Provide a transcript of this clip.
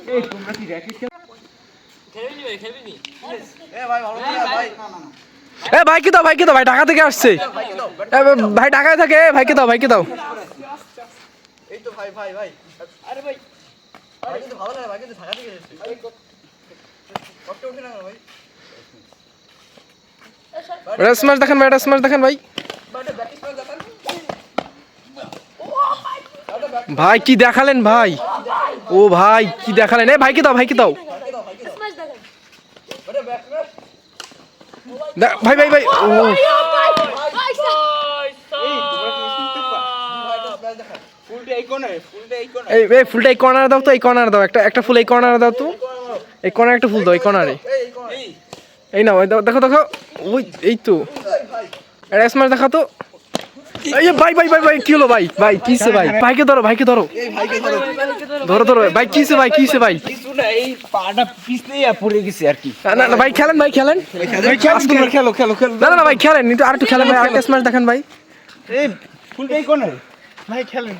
এই তোমরা কি র‍্যাকেট খেলবি ভাই খেলবি এ ভাই ভালো ভাই না না এ ভাইকে দাও ভাই ঢাকা থেকে আসছে ভাই ঢাকায় থাকে ভাইকে দাও এই তো ভাই আরে ভাই কিন্তু ভালো লাগে ভাই কিন্তু ঢাকা থেকে এসেছে কষ্ট ওঠে না ভাই স্ম্যাশ দেখেন ভাই ভাই কি দেখালেন ভাই ও ভাই কি দেখালেন এ ভাইকে দাও ভাই ও এই ফুলটা এই কর্নারে দাও তো এই কর্নারে দাও একটা ফুল এই কর্নারে দাও তো এই কর্নারে একটা ফুল দাও এই কর্নারে এই নাও দেখো ওই এই তো এটা স্ম্যাশ দেখা তো এই ভাই কি হলো ভাই কিসে ভাইকে ধরো এই ভাইকে ধরো ভাই কিসে ভাই কিছু না এই পাটা পিছলেই পড়ে গেছে আর কি না ভাই খেলেন খেলো না ভাই খেলেন একটু আরেকটু খেলেন ভাই আরেকটা স্ম্যাশ দেখেন ভাই এই ফুলটাই কোন ভাই খেলেন